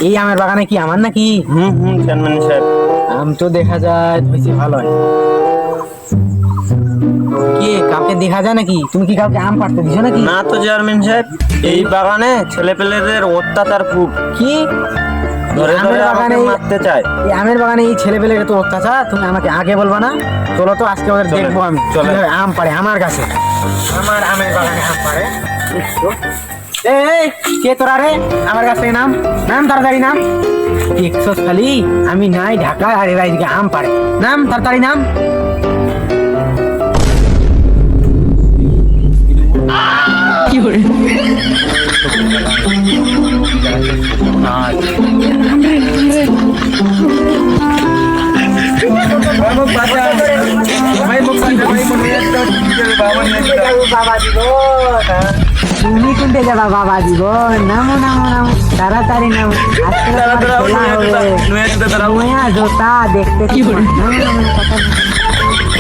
এই আমের বাগানে কি আমার নাকি? চেয়ারম্যান সাহেব। আম তো দেখা যায় বেশি ভালো হয়। কি কাউকে দেখা যায় নাকি? তুমি কি কাউকে আম পাড়তে দিছো নাকি? না তো চেয়ারম্যান সাহেব, এই বাগানে ছেলেপেলেদের অত্যাচার খুব। কি ধরে আমের ধরে আমাকে বাগানে মারতে চায়। এই আমের বাগানে এই ছেলেপেলের তো অত্যাচার, তুমি আমাকে আগে বলবা না? চলো তো আজকে ওদের চলেন, দেখবো আমি চলেন। কিভাবে আম পাড়ে আমার কাছে। আমার আমের বাগানে আম পাড়ে। এই কে তোরা রে? আমার কাছ থেকে নাম নাম তাড়াতাড়ি নাম। দেখছো খালি আমি নাই ঢাকায় আর এরা এদিকে আম পাড়ে। নাম তাড়াতাড়ি নাম। তুমি কোনটা যাবা বাবা দিব? নামো নামো নামো তাড়াতাড়ি নামো। আজকে তোমার খেলা হবে। নয়া জোতা দেখতে কি বলে?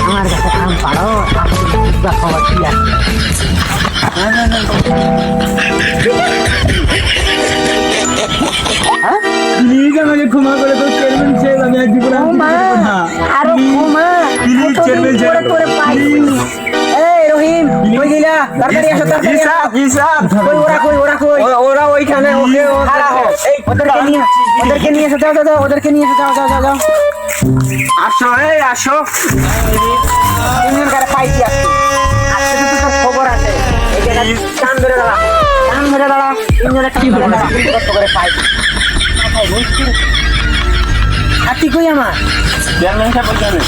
আমার কাছে আম পাড়ো, খবর কি আছে? প্লিজ আমাকে ক্ষমা করে দাও চেয়ারম্যান সাহেব, আমি আর জীবনে আর কিছু করবো না। আরো ক্ষমা প্লিজ চেয়ারম্যান সাহেব, করে পাইছি। এই রহিম কই গেলা? তাড়াতাড়ি এসো তাড়াতাড়ি এসো। কই ওরা কই ওরা কই? ওরা ওইখানে ওকে খাড়া হও। এই ওদেরকে নিয়ে এসো, যাও যাও যাও, ওদেরকে নিয়ে এসো, যাও যাও যাও যাও। আসো, এই আসো। তিনজন কারে পাইছি আজকে। আজকে কিন্তু তোর খবর আছে। এই জায়গা কান ধরে দাঁড়া, কান ধরে দাঁড়া, তিনজনে কান ধরে দাঁড়া। কত করে পাইছি। হাতি কই আমার? চেয়ারম্যান সাহেব ওইখানে।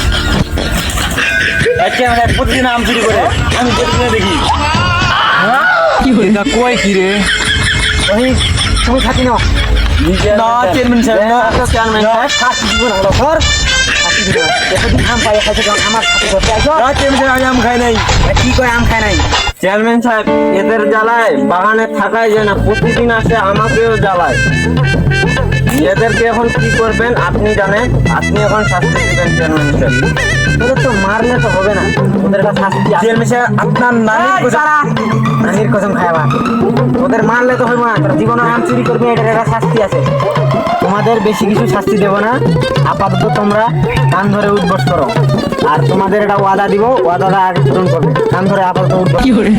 চেয়ারম্যান সাহেব প্রতিদিন আম চুরি করে, আমি প্রতিদিন দেখি। কি হলো? এটা কই কি রে? রহিম তুমি খাতি নাও। না চেয়ারম্যান সাহেব, না চেয়ারম্যান সাহেব। খাতি দিব না ঘর। খাতি দিব না। এতদিন আম পাই খাইছে যখন আমার সাথে করতে আইছো। না চেয়ারম্যান সাহেব, আমি আম খাই নাই। কি কয় আম খায় নাই? চেয়ারম্যান সাহেব এদের জ্বালায় বাগানে থাকাই যায় না, প্রতিদিন আসে আমাকেও জ্বালায়। এদেরকে এখন কি করবেন আপনি জানেন, আপনি এখন শাস্তি দিবেন চেয়ারম্যান সাহেব। ওদের তো মারলে তো হবে না, ওদের কাছে শাস্তি আছে। চেয়ারম্যান সাহেব আপনার নানির কথা। নানির কসম খাইবা, ওদের মারলে তো হইব না, তোরা জীবনে আম চুরি করবে এটার একটা শাস্তি আছে। তোমাদের বেশি কিছু শাস্তি দেব না, আপাতত তোমরা কান ধরে উঠবস করো। আর তোমাদের একটা ওয়াদা দিব, ওয়াদাটা আগে পূরণ করবে। কান ধরে আপাতত উঠবস। কি করে